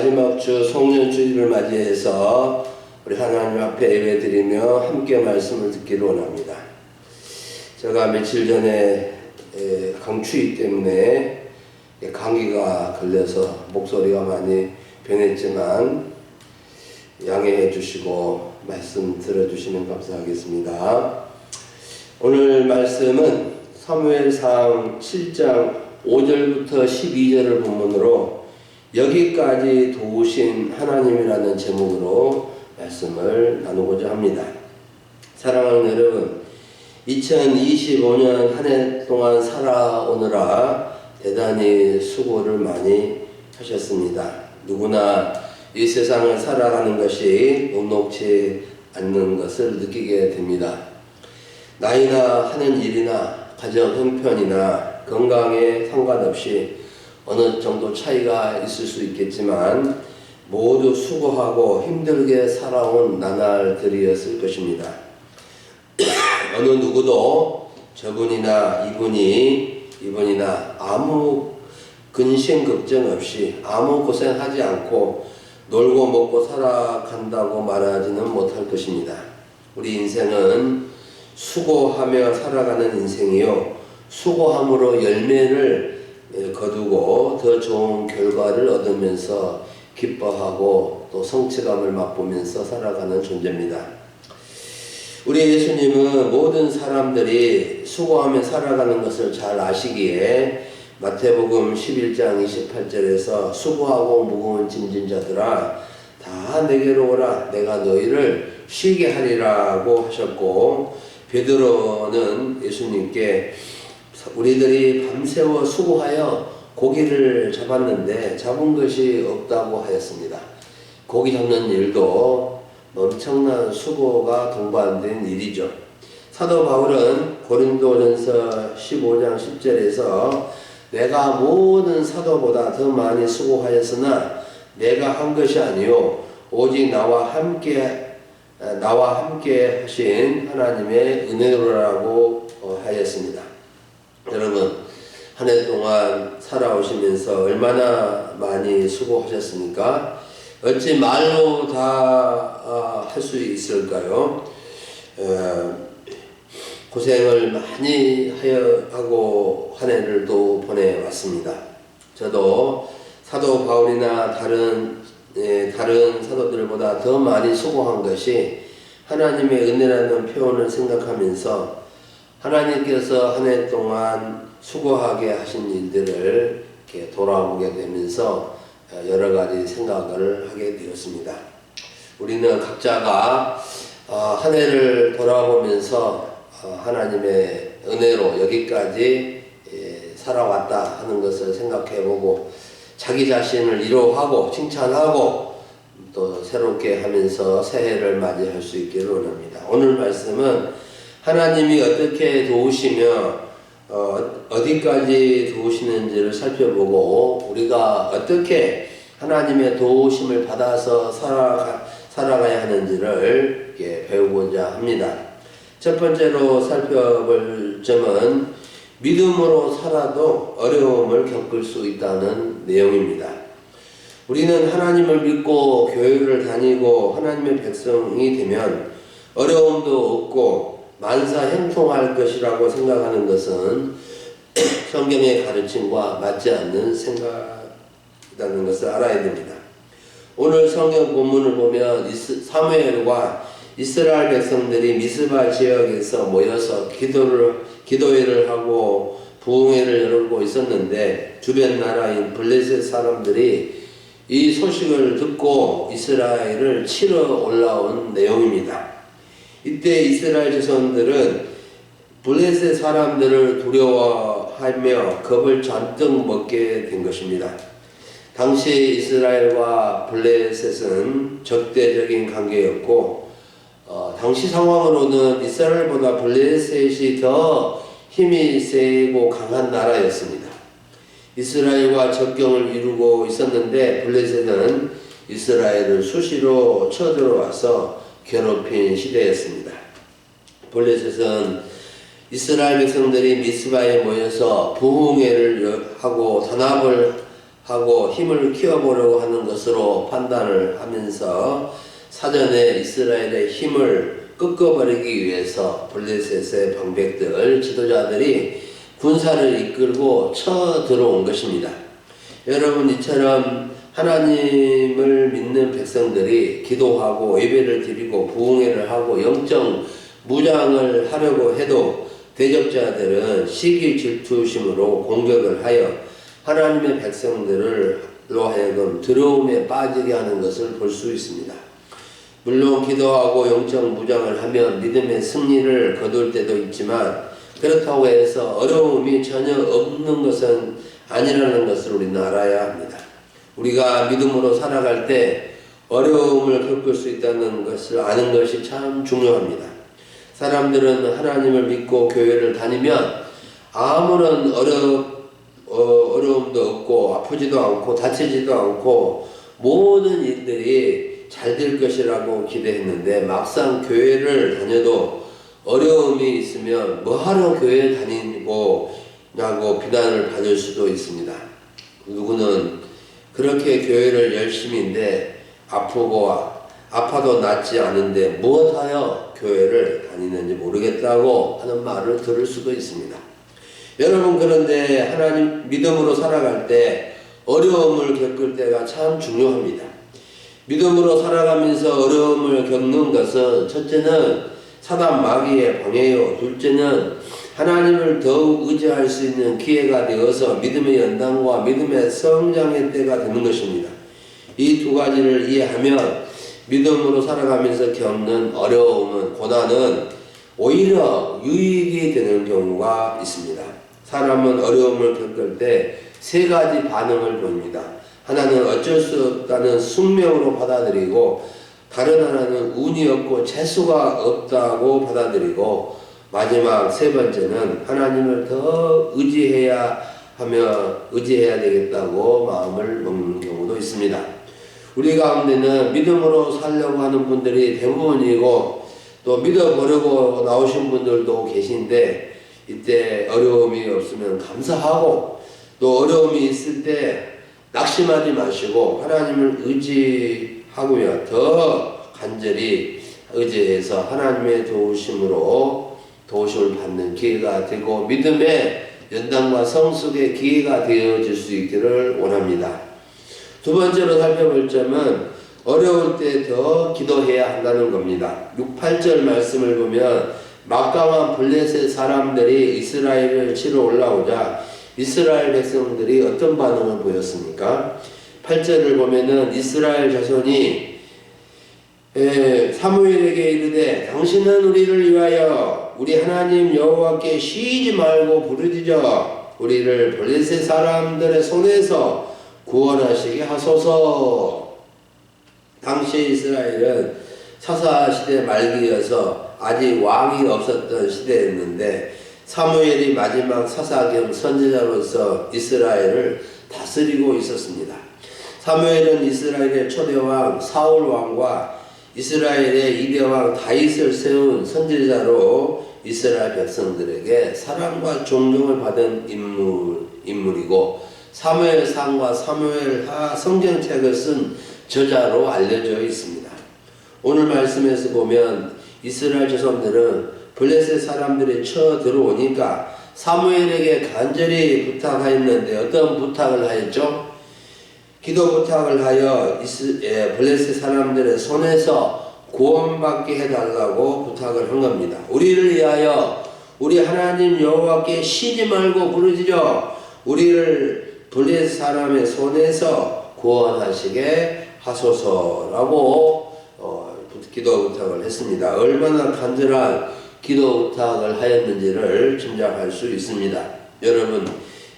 마지막 주 송년주일을 맞이해서 우리 하나님 앞에 예배드리며 함께 말씀을 듣기를 원합니다. 제가 며칠 전에 강추위 때문에 감기가 걸려서 목소리가 많이 변했지만 양해해 주시고 말씀 들어주시면 감사하겠습니다. 오늘 말씀은 사무엘상 7장 5절부터 12절을 본문으로 여기까지 도우신 하나님이라는 제목으로 말씀을 나누고자 합니다. 사랑하는 여러분, 2025년 한 해 동안 살아오느라 대단히 수고를 많이 하셨습니다. 누구나 이 세상을 살아가는 것이 녹록지 않는 것을 느끼게 됩니다. 나이나 하는 일이나 가정 형편이나 건강에 상관없이 어느 정도 차이가 있을 수 있겠지만 모두 수고하고 힘들게 살아온 나날들이었을 것입니다. 어느 누구도 저분이나 이분이나 아무 근심 걱정 없이 아무 고생하지 않고 놀고 먹고 살아간다고 말하지는 못할 것입니다. 우리 인생은 수고하며 살아가는 인생이요, 수고함으로 열매를 거두고 더 좋은 결과를 얻으면서 기뻐하고 또 성취감을 맛보면서 살아가는 존재입니다. 우리 예수님은 모든 사람들이 수고하며 살아가는 것을 잘 아시기에 마태복음 11장 28절에서 수고하고 무거운 짐진 자들아 다 내게로 오라, 내가 너희를 쉬게 하리라고 하셨고, 베드로는 예수님께 우리들이 밤새워 수고하여 고기를 잡았는데 잡은 것이 없다고 하였습니다. 고기 잡는 일도 엄청난 수고가 동반된 일이죠. 사도 바울은 고린도전서 15장 10절에서 내가 모든 사도보다 더 많이 수고하였으나 내가 한 것이 아니요 오직 나와 함께 하신 하나님의 은혜로라고 하였습니다. 여러분, 한 해 동안 살아오시면서 얼마나 많이 수고하셨습니까? 어찌 말로 다 할 수 있을까요? 고생을 많이 하고 한 해를 또 보내왔습니다. 저도 사도 바울이나 다른 사도들보다 더 많이 수고한 것이 하나님의 은혜라는 표현을 생각하면서 하나님께서 한 해 동안 수고하게 하신 일들을 이렇게 돌아보게 되면서 여러 가지 생각을 하게 되었습니다. 우리는 각자가 한 해를 돌아보면서 하나님의 은혜로 여기까지 살아왔다 하는 것을 생각해보고 자기 자신을 위로하고 칭찬하고 또 새롭게 하면서 새해를 맞이할 수 있기를 원합니다. 오늘 말씀은 하나님이 어떻게 도우시며 어디까지 도우시는지를 살펴보고 우리가 어떻게 하나님의 도우심을 받아서 살아가야 하는지를 배우고자 합니다. 첫 번째로 살펴볼 점은 믿음으로 살아도 어려움을 겪을 수 있다는 내용입니다. 우리는 하나님을 믿고 교회를 다니고 하나님의 백성이 되면 어려움도 없고 만사형통할 것이라고 생각하는 것은 성경의 가르침과 맞지 않는 생각이라는 것을 알아야 됩니다. 오늘 성경 본문을 보면 사무엘과 이스라엘 백성들이 미스바 지역에서 모여서 기도회를 하고 부흥회를 열고 있었는데 주변 나라인 블레셋 사람들이 이 소식을 듣고 이스라엘을 치러 올라온 내용입니다. 이때 이스라엘 자손들은 블레셋 사람들을 두려워하며 겁을 잔뜩 먹게 된 것입니다. 당시 이스라엘과 블레셋은 적대적인 관계였고 당시 상황으로는 이스라엘보다 블레셋이 더 힘이 세고 강한 나라였습니다. 이스라엘과 접경을 이루고 있었는데 블레셋은 이스라엘을 수시로 쳐들어와서 괴롭힌 시대였습니다. 블레셋은 이스라엘 백성들이 미스바에 모여서 부흥회를 하고 단합을 하고 힘을 키워보려고 하는 것으로 판단을 하면서 사전에 이스라엘의 힘을 꺾어버리기 위해서 블레셋의 방백들, 지도자들이 군사를 이끌고 쳐들어온 것입니다. 여러분, 이처럼 하나님을 믿는 백성들이 기도하고 예배를 드리고 부흥회를 하고 영적 무장을 하려고 해도 대적자들은 시기 질투심으로 공격을 하여 하나님의 백성들로 하여금 두려움에 빠지게 하는 것을 볼 수 있습니다. 물론 기도하고 영적 무장을 하면 믿음의 승리를 거둘 때도 있지만 그렇다고 해서 어려움이 전혀 없는 것은 아니라는 것을 우리는 알아야 합니다. 우리가 믿음으로 살아갈 때 어려움을 겪을 수 있다는 것을 아는 것이 참 중요합니다. 사람들은 하나님을 믿고 교회를 다니면 아무런 어려움도 없고 아프지도 않고 다치지도 않고 모든 일들이 잘 될 것이라고 기대했는데 막상 교회를 다녀도 어려움이 있으면 뭐하러 교회 다니고 라고 비난을 받을 수도 있습니다. 누구는 그렇게 교회를 열심히인데 아파도 낫지 않은데 무엇하여 교회를 다니는지 모르겠다고 하는 말을 들을 수도 있습니다. 여러분, 그런데 하나님 믿음으로 살아갈 때 어려움을 겪을 때가 참 중요합니다. 믿음으로 살아가면서 어려움을 겪는 것은 첫째는 사단 마귀의 방해요. 둘째는 하나님을 더욱 의지할 수 있는 기회가 되어서 믿음의 연단과 믿음의 성장의 때가 되는 것입니다. 이 두 가지를 이해하면 믿음으로 살아가면서 겪는 어려움은, 고난은 오히려 유익이 되는 경우가 있습니다. 사람은 어려움을 겪을 때 세 가지 반응을 보입니다. 하나는 어쩔 수 없다는 숙명으로 받아들이고, 다른 하나는 운이 없고 재수가 없다고 받아들이고, 마지막 세 번째는 하나님을 더 의지해야 되겠다고 마음을 먹는 경우도 있습니다. 우리 가운데는 믿음으로 살려고 하는 분들이 대부분이고 또 믿어보려고 나오신 분들도 계신데, 이때 어려움이 없으면 감사하고 또 어려움이 있을 때 낙심하지 마시고 하나님을 의지하고요, 더 간절히 의지해서 하나님의 도우심을 받는 기회가 되고 믿음의 연단과 성숙의 기회가 되어질 수 있기를 원합니다. 두 번째로 살펴볼 점은 어려울 때 더 기도해야 한다는 겁니다. 6, 8절 말씀을 보면 막강한 블레셋 사람들이 이스라엘을 치러 올라오자 이스라엘 백성들이 어떤 반응을 보였습니까? 8절을 보면은 이스라엘 자손이 사무엘에게 이르되 당신은 우리를 위하여 우리 하나님 여호와께 쉬지 말고 부르짖어 우리를 블레셋 사람들의 손에서 구원하시게 하소서. 당시 이스라엘은 사사시대 말기여서 아직 왕이 없었던 시대였는데 사무엘이 마지막 사사 겸 선지자로서 이스라엘을 다스리고 있었습니다. 사무엘은 이스라엘의 초대왕 사울왕과 이스라엘의 이대왕 다윗을 세운 선지자로 이스라엘 백성들에게 사랑과 존경을 받은 인물이고 사무엘상과 사무엘하 성경책을 쓴 저자로 알려져 있습니다. 오늘 말씀에서 보면 이스라엘 자손들은 블레셋 사람들이 쳐들어오니까 사무엘에게 간절히 부탁하였는데 어떤 부탁을 하였죠? 기도 부탁을 하여 블레셋 사람들의 손에서 구원받게 해달라고 부탁을 한 겁니다. 우리를 위하여 우리 하나님 여호와께 쉬지 말고 부르짖어 우리를 블레셋 사람의 손에서 구원하시게 하소서라고 기도 부탁을 했습니다. 얼마나 간절한 기도 부탁을 하였는지를 짐작할 수 있습니다. 여러분,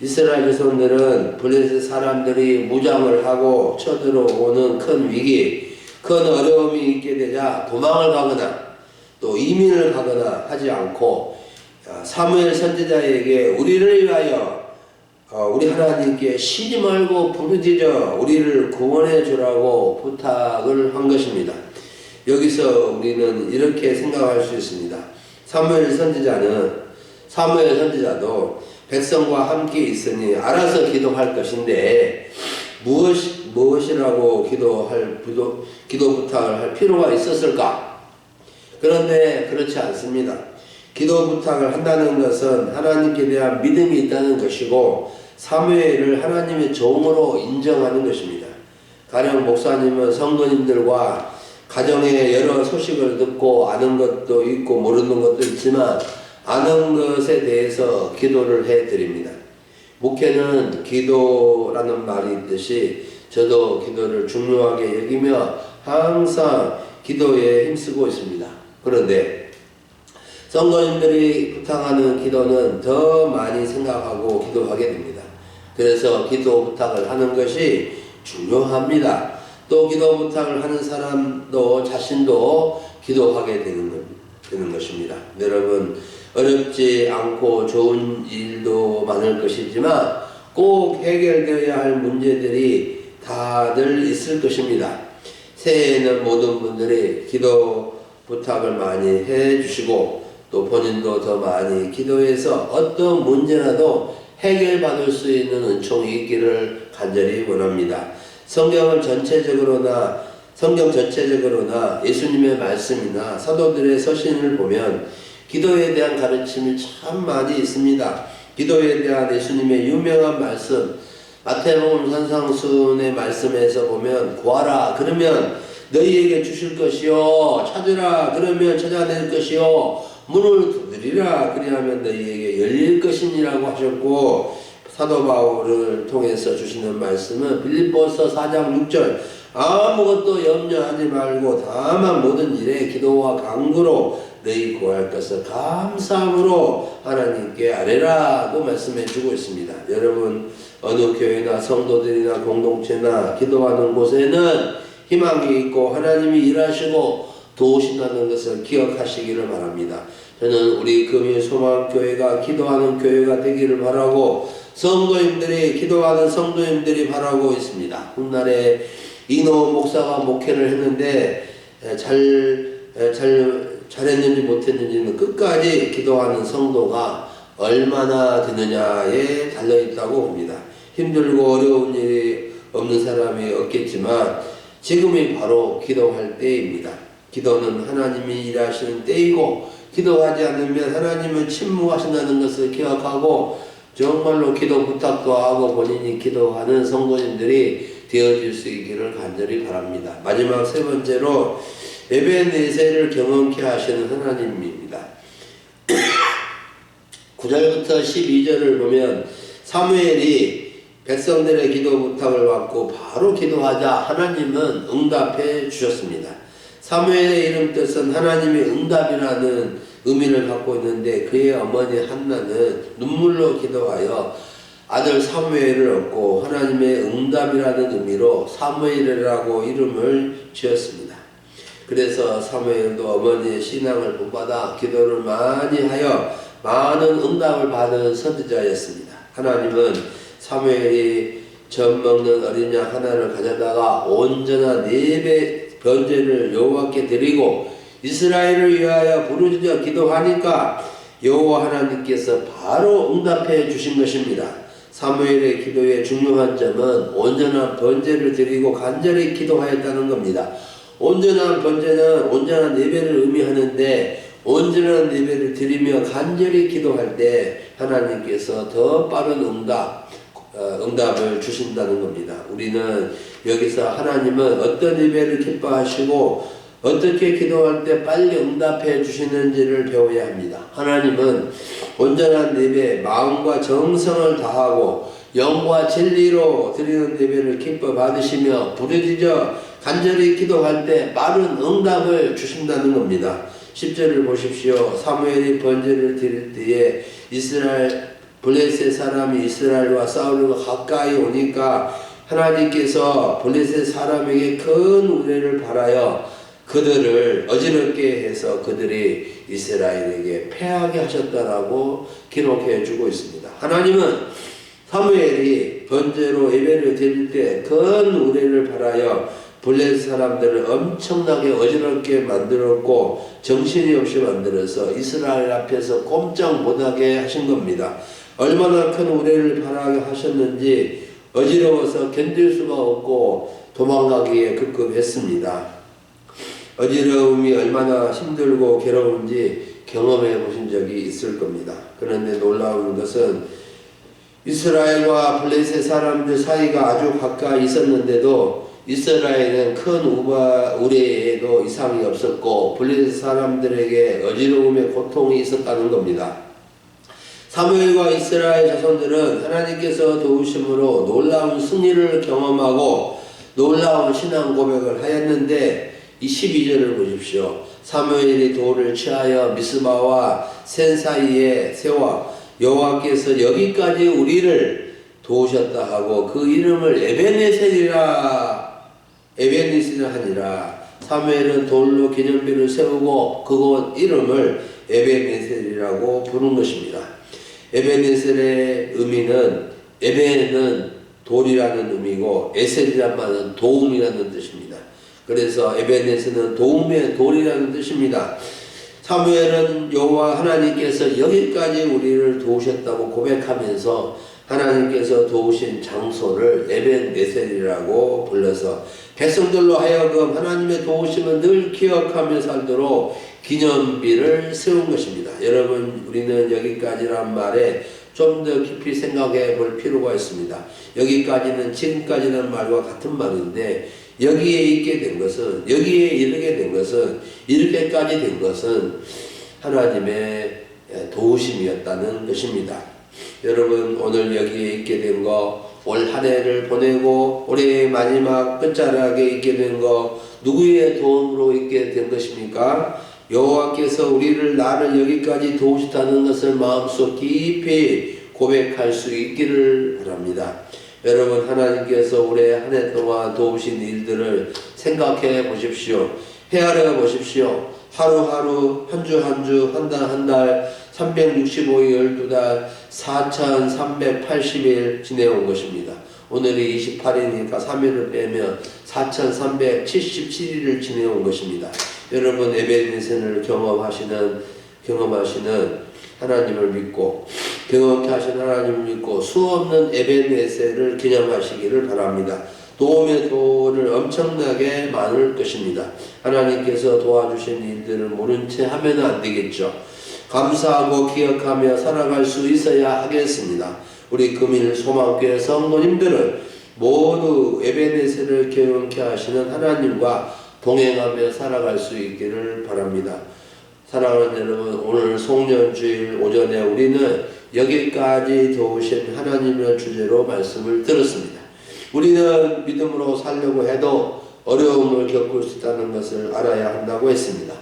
이스라엘 자손들은 블레셋 사람들이 무장을 하고 쳐들어오는 큰 위기, 큰 어려움이 있게 되자 도망을 가거나 또 이민을 가거나 하지 않고 사무엘 선지자에게 우리를 위하여 우리 하나님께 쉬지 말고 부르짖어 우리를 구원해 주라고 부탁을 한 것입니다. 여기서 우리는 이렇게 생각할 수 있습니다. 사무엘 선지자도 백성과 함께 있으니 알아서 기도할 것인데 무엇이라고 기도 부탁을 할 필요가 있었을까? 그런데 그렇지 않습니다. 기도 부탁을 한다는 것은 하나님께 대한 믿음이 있다는 것이고 사무엘을 하나님의 종으로 인정하는 것입니다. 가령 목사님은 성도님들과 가정의 여러 소식을 듣고 아는 것도 있고 모르는 것도 있지만 아는 것에 대해서 기도를 해드립니다. 목회는 기도라는 말이 있듯이 저도 기도를 중요하게 여기며 항상 기도에 힘쓰고 있습니다. 그런데 성도님들이 부탁하는 기도는 더 많이 생각하고 기도하게 됩니다. 그래서 기도 부탁을 하는 것이 중요합니다. 또 기도 부탁을 하는 사람도 자신도 기도하게 되는 것입니다. 여러분, 어렵지 않고 좋은 일도 많을 것이지만 꼭 해결되어야 할 문제들이 다들 있을 것입니다. 새해에는 모든 분들이 기도 부탁을 많이 해주시고 또 본인도 더 많이 기도해서 어떤 문제라도 해결받을 수 있는 은총이 있기를 간절히 원합니다. 성경 전체적으로나 예수님의 말씀이나 사도들의 서신을 보면 기도에 대한 가르침이 참 많이 있습니다. 기도에 대한 예수님의 유명한 말씀, 마태복음 산상순의 말씀에서 보면 구하라 그러면 너희에게 주실 것이요, 찾으라 그러면 찾아낼 것이요, 문을 두드리라 그리하면 너희에게 열릴 것이니라고 하셨고, 사도 바울을 통해서 주시는 말씀은 빌립보서 4장 6절 아무것도 염려하지 말고 다만 모든 일에 기도와 간구로 너희 구할 것을 감사함으로 하나님께 아뢰라고 말씀해 주고 있습니다. 여러분, 어느 교회나 성도들이나 공동체나 기도하는 곳에는 희망이 있고 하나님이 일하시고 도우신다는 것을 기억하시기를 바랍니다. 저는 우리 금일소망교회가 기도하는 교회가 되기를 바라고 성도님들이 기도하는 성도님들이 바라고 있습니다. 훗날에 이노 목사가 목회를 했는데 잘했는지 못했는지는 끝까지 기도하는 성도가 얼마나 되느냐에 달려있다고 봅니다. 힘들고 어려운 일이 없는 사람이 없겠지만 지금이 바로 기도할 때입니다. 기도는 하나님이 일하시는 때이고 기도하지 않으면 하나님은 침묵하신다는 것을 기억하고 정말로 기도 부탁도 하고 본인이 기도하는 성도님들이 되어질 수 있기를 간절히 바랍니다. 마지막 세 번째로 에벤네셀을 경험케 하시는 하나님입니다. 9절부터 12절을 보면 사무엘이 백성들의 기도 부탁을 받고 바로 기도하자 하나님은 응답해 주셨습니다. 사무엘의 이름 뜻은 하나님의 응답이라는 의미를 갖고 있는데 그의 어머니 한나는 눈물로 기도하여 아들 사무엘을 얻고 하나님의 응답이라는 의미로 사무엘이라고 이름을 지었습니다. 그래서 사무엘도 어머니의 신앙을 본받아 기도를 많이 하여 많은 응답을 받은 선지자였습니다. 하나님은 사무엘이 젖 먹는 어린 양 하나를 가져다가 온전한 4배 번제를 여호와께 드리고 이스라엘을 위하여 부르짖어 기도하니까 여호와 하나님께서 바로 응답해 주신 것입니다. 사무엘의 기도의 중요한 점은 온전한 번제를 드리고 간절히 기도하였다는 겁니다. 온전한 번제는 온전한 예배를 의미하는데 온전한 예배를 드리며 간절히 기도할 때 하나님께서 더 빠른 응답을 주신다는 겁니다. 우리는 여기서 하나님은 어떤 예배를 기뻐하시고 어떻게 기도할 때 빨리 응답해 주시는지를 배워야 합니다. 하나님은 온전한 예배, 마음과 정성을 다하고 영과 진리로 드리는 예배를 기뻐 받으시며 부르짖어 간절히 기도할 때 빠른 응답을 주신다는 겁니다. 10절을 보십시오. 사무엘이 번제를 드릴 때에 블레셋 사람이 이스라엘과 싸우려고 가까이 오니까 하나님께서 블레셋 사람에게 큰 우레를 바라여 그들을 어지럽게 해서 그들이 이스라엘에게 패하게 하셨다라고 기록해 주고 있습니다. 하나님은 사무엘이 번제로 예배를 드릴 때 큰 우레를 바라여 블레셋 사람들을 엄청나게 어지럽게 만들었고 정신이 없이 만들어서 이스라엘 앞에서 꼼짝 못하게 하신 겁니다. 얼마나 큰 우레를 바라게 하셨는지 어지러워서 견딜 수가 없고 도망가기에 급급했습니다. 어지러움이 얼마나 힘들고 괴로운지 경험해 보신 적이 있을 겁니다. 그런데 놀라운 것은 이스라엘과 블레셋 사람들 사이가 아주 가까이 있었는데도 이스라엘은 큰 우레에도 이상이 없었고 블레셋 사람들에게 어지러움의 고통이 있었다는 겁니다. 사무엘과 이스라엘 자손들은 하나님께서 도우심으로 놀라운 승리를 경험하고 놀라운 신앙 고백을 하였는데 이 12절을 보십시오. 사무엘이 돌을 취하여 미스바와 센 사이에 세워 여호와께서 여기까지 우리를 도우셨다 하고 그 이름을 에벤에셀이라 하니라. 사무엘은 돌로 기념비를 세우고 그곳 이름을 에벤에셀이라고 부른 것입니다. 에벤에셀의 의미는 에벤은 돌이라는 의미고 에셀이란 말은 도움이라는 뜻입니다. 그래서 에벤에셀은 도움의 돌이라는 뜻입니다. 사무엘은 여호와 하나님께서 여기까지 우리를 도우셨다고 고백하면서 하나님께서 도우신 장소를 에벤에셀이라고 불러서 백성들로 하여금 하나님의 도우심을 늘 기억하며 살도록 기념비를 세운 것입니다. 여러분, 우리는 여기까지란 말에 좀 더 깊이 생각해 볼 필요가 있습니다. 여기까지는 지금까지라는 말과 같은 말인데 여기에 있게 된 것은, 여기에 이르게 된 것은, 이렇게까지 된 것은 하나님의 도우심이었다는 것입니다. 여러분, 오늘 여기에 있게 된 거, 올 한 해를 보내고 올해의 마지막 끝자락에 있게 된 거, 누구의 도움으로 있게 된 것입니까? 여호와께서 나를 여기까지 도우셨다는 것을 마음속 깊이 고백할 수 있기를 바랍니다. 여러분, 하나님께서 올해 한 해 동안 도우신 일들을 생각해 보십시오. 헤아려 보십시오. 하루하루, 한 주 한 주, 한 달 한 달, 365일 12달, 4380일 지내온 것입니다. 오늘이 28일이니까 3일을 빼면 4377일을 지내온 것입니다. 여러분, 에벤에셀을 경험하시는 하나님을 믿고, 경험케 하신 하나님을 믿고 수없는 에벤에셀을 기념하시기를 바랍니다. 도움의 도를 엄청나게 많을 것입니다. 하나님께서 도와주신 일들을 모른 채 하면 안 되겠죠. 감사하고 기억하며 살아갈 수 있어야 하겠습니다. 우리 금일 소망교회 성도님들은 모두 에벤에셀을 경험케 하시는 하나님과 동행하며 살아갈 수 있기를 바랍니다. 사랑하는 여러분, 오늘 송년주일 오전에 우리는 여기까지 도우신 하나님의 주제로 말씀을 들었습니다. 우리는 믿음으로 살려고 해도 어려움을 겪을 수 있다는 것을 알아야 한다고 했습니다.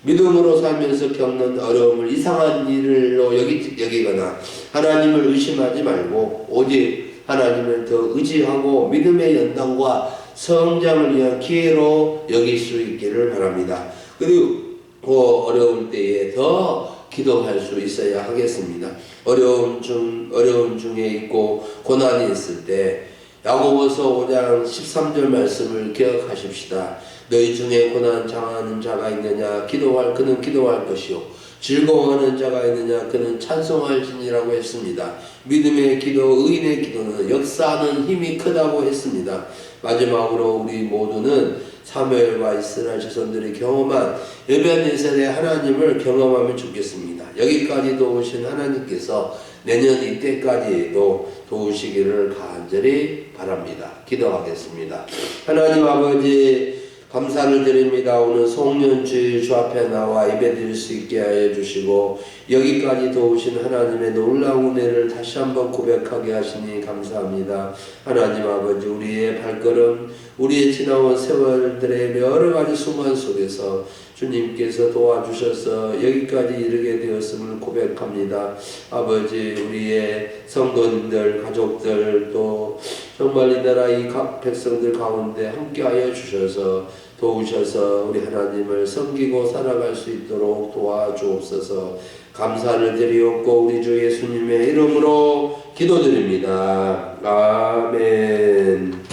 믿음으로 살면서 겪는 어려움을 이상한 일로 여기거나 하나님을 의심하지 말고 오직 하나님을 더 의지하고 믿음의 연단과 성장을 위한 기회로 여길 수 있기를 바랍니다. 그리고 어려울 때에 더 기도할 수 있어야 하겠습니다. 어려움 중에 있고 고난이 있을 때 야고보서 5장 13절 말씀을 기억하십시다. 너희 중에 고난 당하는 자가 있느냐? 그는 기도할 것이요. 즐거워하는 자가 있느냐? 그는 찬송할지니라고 했습니다. 믿음의 기도, 의인의 기도는 역사하는 힘이 크다고 했습니다. 마지막으로 우리 모두는 사무엘과 이스라엘 자손들이 경험한 에벤에셀의 하나님을 경험하면 좋겠습니다. 여기까지 도우신 하나님께서 내년 이때까지도 도우시기를 간절히 바랍니다. 기도하겠습니다. 하나님 아버지, 감사를 드립니다. 오늘 송년주일 주 앞에 나와 예배드릴 수 있게 하여 주시고 여기까지 도우신 하나님의 놀라운 은혜를 다시 한번 고백하게 하시니 감사합니다. 하나님 아버지, 우리의 발걸음, 우리의 지나온 세월들의 여러 가지 순간 속에서 주님께서 도와주셔서 여기까지 이르게 되었음을 고백합니다. 아버지, 우리의 성도님들, 가족들, 또 정말 이 나라 이 각 백성들 가운데 함께하여 주셔서 도우셔서 우리 하나님을 섬기고 살아갈 수 있도록 도와주옵소서. 감사를 드리옵고 우리 주 예수님의 이름으로 기도드립니다. 아멘.